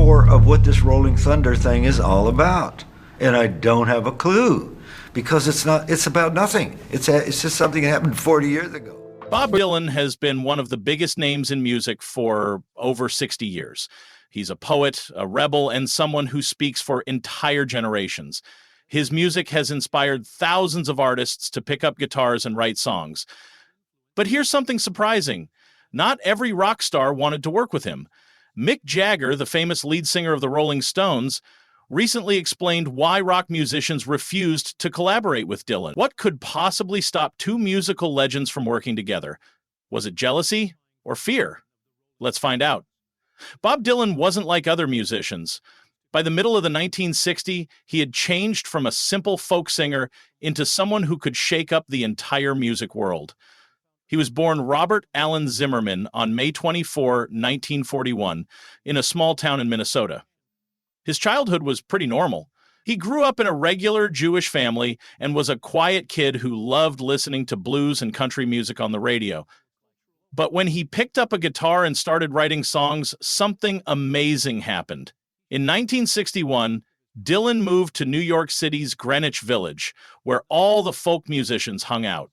core of what this Rolling Thunder thing is all about. And I don't have a clue, because it's about nothing. It's just something that happened 40 years ago. Bob Dylan has been one of the biggest names in music for over 60 years. He's a poet, a rebel, and someone who speaks for entire generations. His music has inspired thousands of artists to pick up guitars and write songs. But here's something surprising. Not every rock star wanted to work with him. Mick Jagger, the famous lead singer of the Rolling Stones, recently explained why rock musicians refused to collaborate with Dylan. What could possibly stop two musical legends from working together? Was it jealousy or fear? Let's find out. Bob Dylan wasn't like other musicians. By the middle of the 1960s, he had changed from a simple folk singer into someone who could shake up the entire music world. He was born Robert Allen Zimmerman on May 24, 1941, in a small town in Minnesota. His childhood was pretty normal. He grew up in a regular Jewish family and was a quiet kid who loved listening to blues and country music on the radio. But when he picked up a guitar and started writing songs, something amazing happened. In 1961, Dylan moved to New York City's Greenwich Village, where all the folk musicians hung out.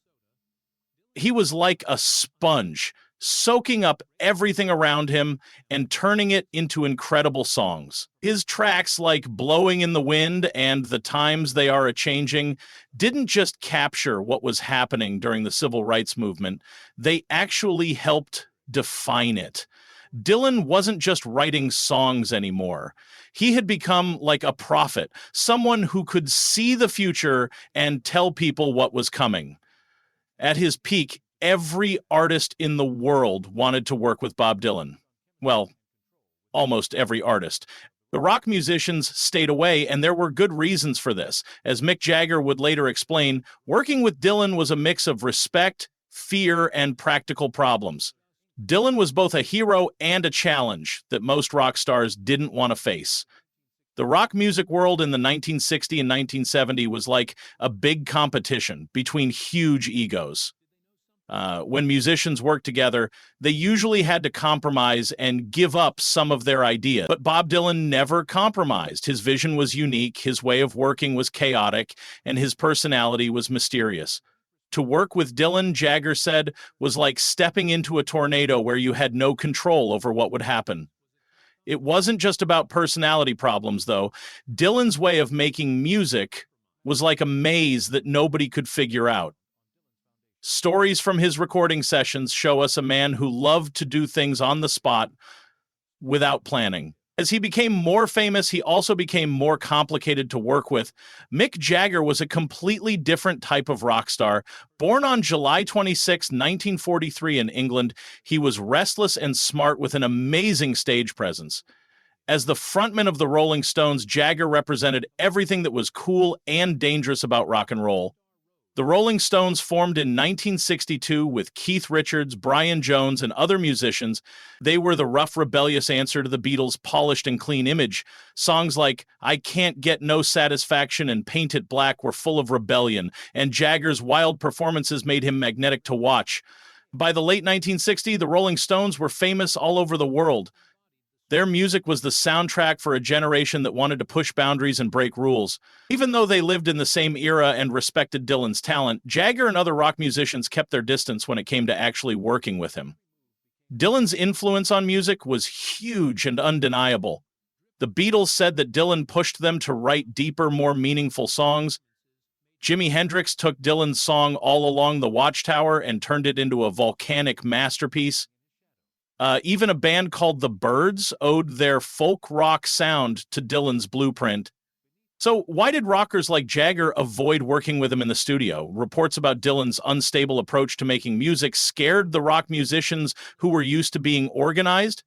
He was like a sponge, soaking up everything around him and turning it into incredible songs. His tracks like Blowing in the Wind and The Times They Are A-Changing didn't just capture what was happening during the civil rights movement, they actually helped define it. Dylan wasn't just writing songs anymore. He had become like a prophet, someone who could see the future and tell people what was coming. At his peak, every artist in the world wanted to work with Bob Dylan. Well, almost every artist. The rock musicians stayed away, and there were good reasons for this. As Mick Jagger would later explain, working with Dylan was a mix of respect, fear, and practical problems. Dylan was both a hero and a challenge that most rock stars didn't want to face. The rock music world in the 1960s and 1970s was like a big competition between huge egos. When musicians worked together, they usually had to compromise and give up some of their ideas. But Bob Dylan never compromised. His vision was unique, his way of working was chaotic, and his personality was mysterious. To work with Dylan, Jagger said, was like stepping into a tornado where you had no control over what would happen. It wasn't just about personality problems, though. Dylan's way of making music was like a maze that nobody could figure out. Stories from his recording sessions show us a man who loved to do things on the spot without planning. As he became more famous, he also became more complicated to work with. Mick Jagger was a completely different type of rock star. Born on July 26, 1943 in England, he was restless and smart with an amazing stage presence. As the frontman of the Rolling Stones, Jagger represented everything that was cool and dangerous about rock and roll. The Rolling Stones formed in 1962 with Keith Richards, Brian Jones, and other musicians. They were the rough, rebellious answer to the Beatles' polished and clean image. Songs like I Can't Get No Satisfaction and Paint It Black were full of rebellion, and Jagger's wild performances made him magnetic to watch. By the late 1960s, the Rolling Stones were famous all over the world. Their music was the soundtrack for a generation that wanted to push boundaries and break rules. Even though they lived in the same era and respected Dylan's talent, Jagger and other rock musicians kept their distance when it came to actually working with him. Dylan's influence on music was huge and undeniable. The Beatles said that Dylan pushed them to write deeper, more meaningful songs. Jimi Hendrix took Dylan's song All Along the Watchtower and turned it into a volcanic masterpiece. Even a band called The Byrds owed their folk rock sound to Dylan's blueprint. So why did rockers like Jagger avoid working with him in the studio? Reports about Dylan's unstable approach to making music scared the rock musicians who were used to being organized.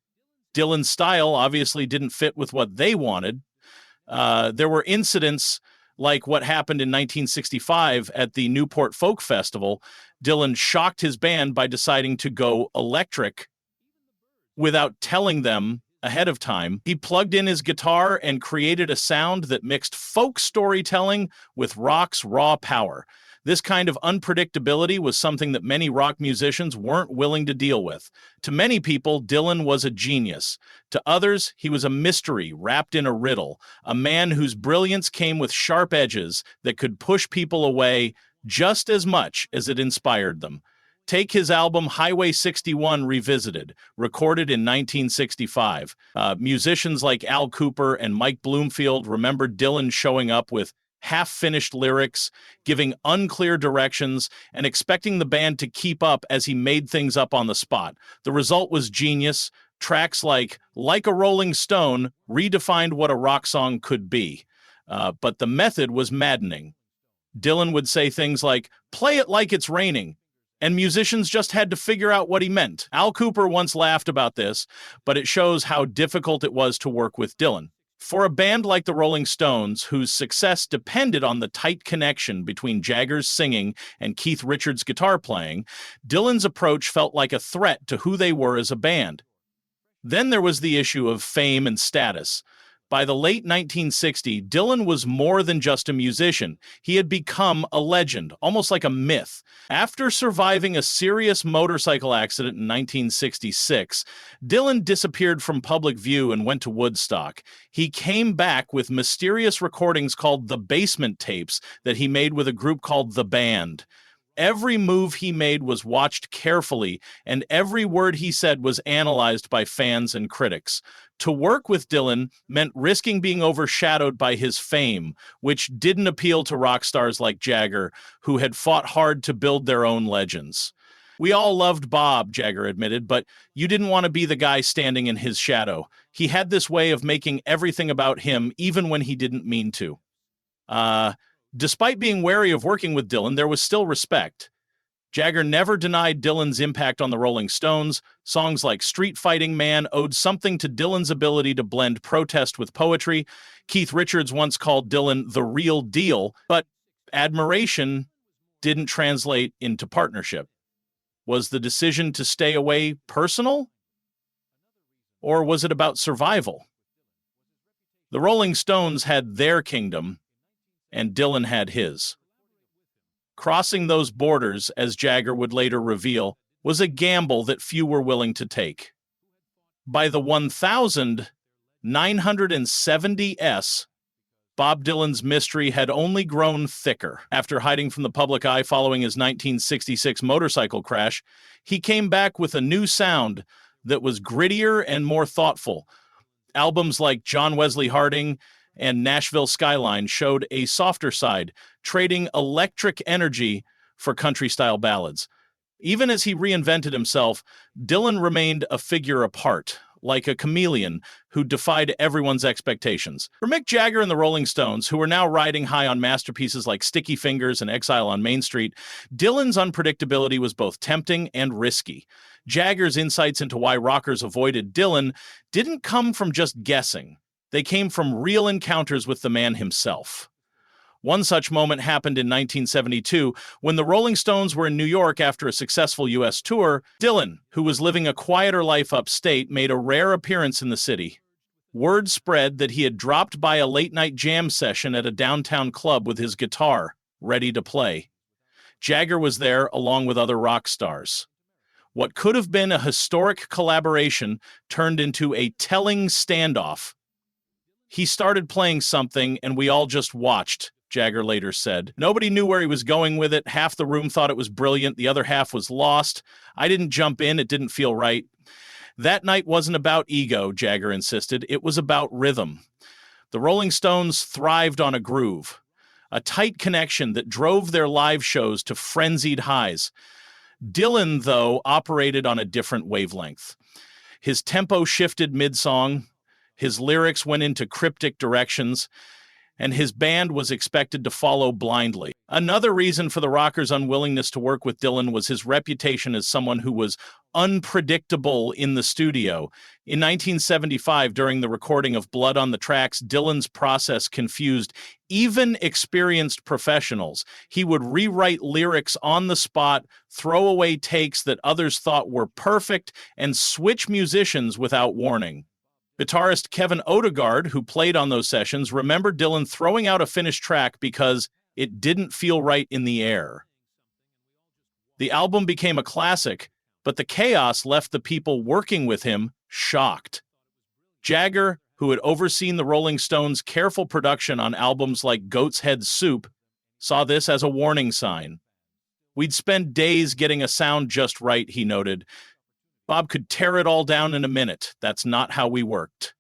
Dylan's style obviously didn't fit with what they wanted. There were incidents like what happened in 1965 at the Newport Folk Festival. Dylan shocked his band by deciding to go electric without telling them ahead of time. He plugged in his guitar and created a sound that mixed folk storytelling with rock's raw power. This kind of unpredictability was something that many rock musicians weren't willing to deal with. To many people, Dylan was a genius. To others, he was a mystery wrapped in a riddle, a man whose brilliance came with sharp edges that could push people away just as much as it inspired them. Take his album Highway 61 Revisited, recorded in 1965. Musicians like Al Kooper and Mike Bloomfield remembered Dylan showing up with half-finished lyrics, giving unclear directions, and expecting the band to keep up as he made things up on the spot. The result was genius. Tracks like a Rolling Stone redefined what a rock song could be. But the method was maddening. Dylan would say things like, "Play it like it's raining," and musicians just had to figure out what he meant. Al Kooper once laughed about this, but it shows how difficult it was to work with Dylan. For a band like the Rolling Stones, whose success depended on the tight connection between Jagger's singing and Keith Richards' guitar playing, Dylan's approach felt like a threat to who they were as a band. Then there was the issue of fame and status. By the late 1960s, Dylan was more than just a musician. He had become a legend, almost like a myth. After surviving a serious motorcycle accident in 1966, Dylan disappeared from public view and went to Woodstock. He came back with mysterious recordings called the Basement Tapes that he made with a group called The Band. Every move he made was watched carefully, and every word he said was analyzed by fans and critics. To work with Dylan meant risking being overshadowed by his fame, which didn't appeal to rock stars like Jagger, who had fought hard to build their own legends. "We all loved Bob," Jagger admitted, "but you didn't want to be the guy standing in his shadow. He had this way of making everything about him, even when he didn't mean to." Despite being wary of working with Dylan, there was still respect. Jagger never denied Dylan's impact on the Rolling Stones. Songs like Street Fighting Man owed something to Dylan's ability to blend protest with poetry. Keith Richards once called Dylan the real deal, but admiration didn't translate into partnership. Was the decision to stay away personal? Or was it about survival? The Rolling Stones had their kingdom, and Dylan had his. Crossing those borders, as Jagger would later reveal, was a gamble that few were willing to take. By the 1970s, Bob Dylan's mystery had only grown thicker. After hiding from the public eye following his 1966 motorcycle crash, he came back with a new sound that was grittier and more thoughtful. Albums like John Wesley Harding and Nashville Skyline showed a softer side, trading electric energy for country-style ballads. Even as he reinvented himself, Dylan remained a figure apart, like a chameleon who defied everyone's expectations. For Mick Jagger and the Rolling Stones, who were now riding high on masterpieces like Sticky Fingers and Exile on Main Street, Dylan's unpredictability was both tempting and risky. Jagger's insights into why rockers avoided Dylan didn't come from just guessing. They came from real encounters with the man himself. One such moment happened in 1972 when the Rolling Stones were in New York after a successful U.S. tour. Dylan, who was living a quieter life upstate, made a rare appearance in the city. Word spread that he had dropped by a late-night jam session at a downtown club with his guitar, ready to play. Jagger was there along with other rock stars. What could have been a historic collaboration turned into a telling standoff. "He started playing something, and we all just watched," Jagger later said. "Nobody knew where he was going with it. Half the room thought it was brilliant. The other half was lost. I didn't jump in. It didn't feel right." That night wasn't about ego, Jagger insisted. It was about rhythm. The Rolling Stones thrived on a groove, a tight connection that drove their live shows to frenzied highs. Dylan, though, operated on a different wavelength. His tempo shifted mid-song, his lyrics went into cryptic directions, and his band was expected to follow blindly. Another reason for the rockers' unwillingness to work with Dylan was his reputation as someone who was unpredictable in the studio. In 1975, during the recording of Blood on the Tracks, Dylan's process confused even experienced professionals. He would rewrite lyrics on the spot, throw away takes that others thought were perfect, and switch musicians without warning. Guitarist Kevin Odegaard, who played on those sessions, remembered Dylan throwing out a finished track because It didn't feel right in the air. The album became a classic, but the chaos left the people working with him shocked. Jagger, who had overseen the Rolling Stones' careful production on albums like Goat's Head Soup, saw this as a warning sign. "We'd spend days getting a sound just right," he noted. "Bob could tear it all down in a minute. That's not how we worked."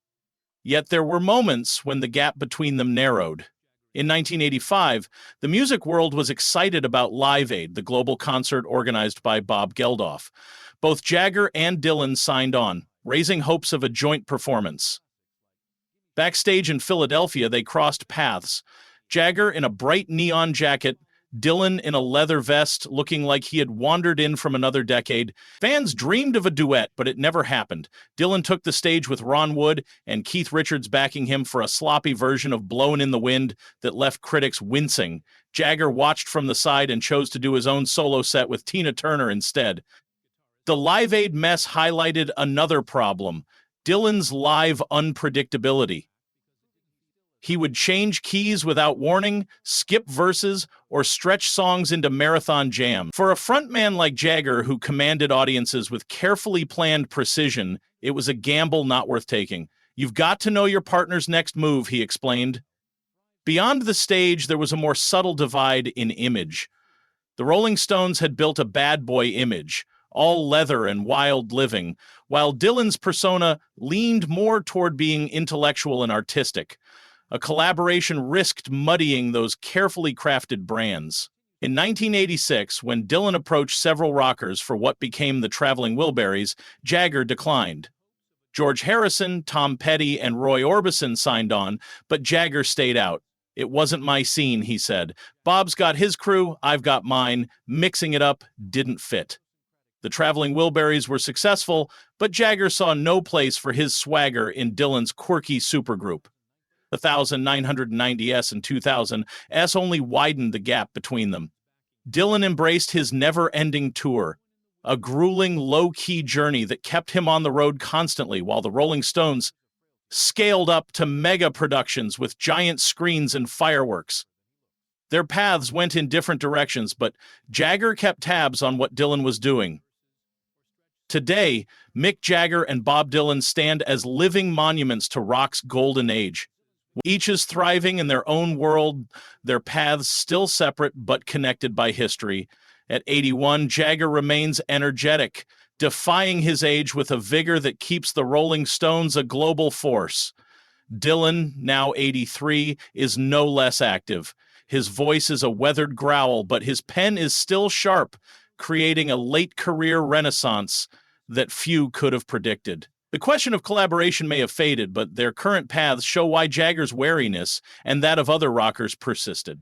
Yet there were moments when the gap between them narrowed. In 1985, the music world was excited about Live Aid, the global concert organized by Bob Geldof. Both Jagger and Dylan signed on, raising hopes of a joint performance. Backstage in Philadelphia, they crossed paths. Jagger in a bright neon jacket, Dylan in a leather vest looking like he had wandered in from another decade. Fans dreamed of a duet, but it never happened. Dylan took the stage with Ron Wood and Keith Richards backing him for a sloppy version of Blowin' in the Wind that left critics wincing. Jagger watched from the side and chose to do his own solo set with Tina Turner instead. The Live Aid mess highlighted another problem: Dylan's live unpredictability. He would change keys without warning, skip verses, or stretch songs into marathon jams. For a frontman like Jagger, who commanded audiences with carefully planned precision, it was a gamble not worth taking. "You've got to know your partner's next move," he explained. Beyond the stage, there was a more subtle divide in image. The Rolling Stones had built a bad boy image, all leather and wild living, while Dylan's persona leaned more toward being intellectual and artistic. A collaboration risked muddying those carefully crafted brands. In 1986, when Dylan approached several rockers for what became the Traveling Wilburys, Jagger declined. George Harrison, Tom Petty, and Roy Orbison signed on, but Jagger stayed out. "It wasn't my scene," he said. "Bob's got his crew, I've got mine. Mixing it up didn't fit." The Traveling Wilburys were successful, but Jagger saw no place for his swagger in Dylan's quirky supergroup. The 1990S and 2000S only widened the gap between them. Dylan embraced his never-ending tour, a grueling, low-key journey that kept him on the road constantly, while the Rolling Stones scaled up to mega productions with giant screens and fireworks. Their paths went in different directions, but Jagger kept tabs on what Dylan was doing. Today, Mick Jagger and Bob Dylan stand as living monuments to rock's golden age. Each is thriving in their own world, their paths still separate but connected by history. At 81, Jagger remains energetic, defying his age with a vigor that keeps the Rolling Stones a global force. Dylan, now 83, is no less active. His voice is a weathered growl, but his pen is still sharp, creating a late-career renaissance that few could have predicted. The question of collaboration may have faded, but their current paths show why Jagger's wariness and that of other rockers persisted.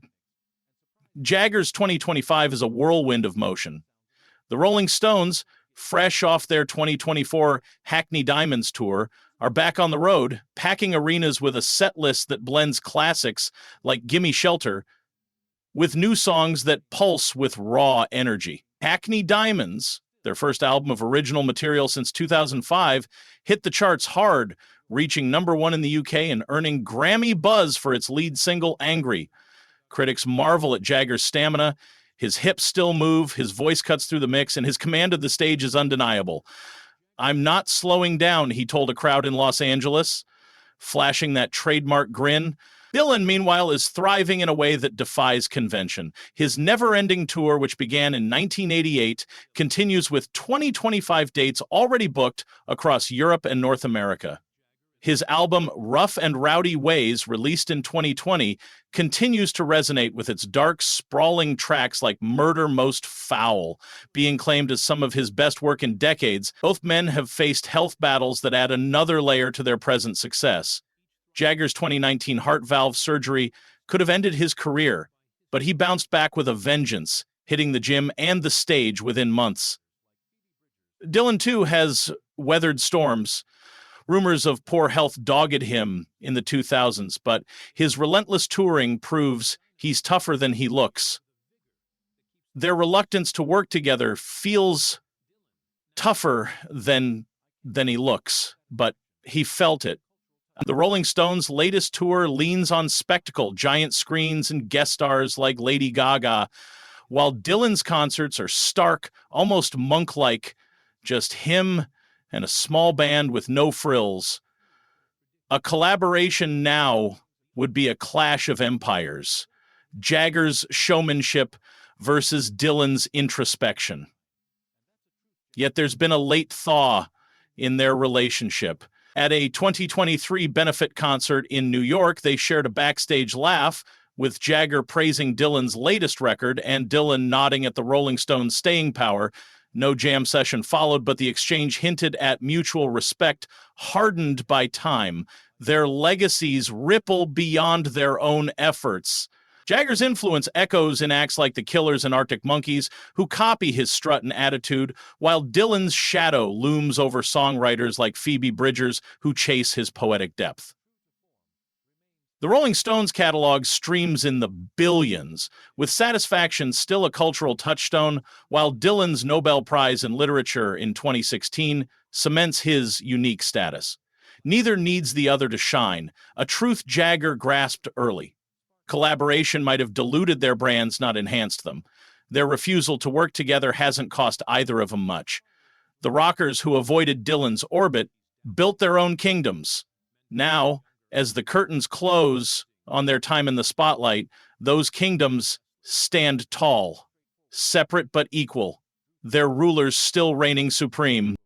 Jagger's 2025 is a whirlwind of motion. The Rolling Stones, fresh off their 2024 Hackney Diamonds tour, are back on the road, packing arenas with a set list that blends classics like Gimme Shelter with new songs that pulse with raw energy. Hackney Diamonds, their first album of original material since 2005, hit the charts hard, reaching #1 in the UK and earning Grammy buzz for its lead single, Angry. Critics marvel at Jagger's stamina. His hips still move, his voice cuts through the mix, and his command of the stage is undeniable. "I'm not slowing down," he told a crowd in Los Angeles, flashing that trademark grin. Dylan, meanwhile, is thriving in a way that defies convention. His never-ending tour, which began in 1988, continues with 2025 dates already booked across Europe and North America. His album Rough and Rowdy Ways, released in 2020, continues to resonate with its dark, sprawling tracks like Murder Most Foul, being claimed as some of his best work in decades. Both men have faced health battles that add another layer to their present success. Jagger's 2019 heart valve surgery could have ended his career, but he bounced back with a vengeance, hitting the gym and the stage within months. Dylan, too, has weathered storms. Rumors of poor health dogged him in the 2000s, but his relentless touring proves he's tougher than he looks. Their reluctance to work together feels tougher than he looks, but he felt it. The Rolling Stones' latest tour leans on spectacle, giant screens, and guest stars like Lady Gaga, while Dylan's concerts are stark, almost monk-like, just him and a small band with no frills. A collaboration now would be a clash of empires. Jagger's showmanship versus Dylan's introspection. Yet there's been a late thaw in their relationship. At a 2023 benefit concert in New York, they shared a backstage laugh, with Jagger praising Dylan's latest record and Dylan nodding at the Rolling Stones' staying power. No jam session followed, but the exchange hinted at mutual respect, hardened by time. Their legacies ripple beyond their own efforts. Jagger's influence echoes in acts like the Killers and Arctic Monkeys, who copy his strut and attitude, while Dylan's shadow looms over songwriters like Phoebe Bridgers, who chase his poetic depth. The Rolling Stones catalog streams in the billions, with Satisfaction still a cultural touchstone, while Dylan's Nobel Prize in Literature in 2016 cements his unique status. Neither needs the other to shine, a truth Jagger grasped early. Collaboration might have diluted their brands, not enhanced them. Their refusal to work together hasn't cost either of them much. The rockers who avoided Dylan's orbit built their own kingdoms. Now, as the curtains close on their time in the spotlight, those kingdoms stand tall, separate but equal, their rulers still reigning supreme.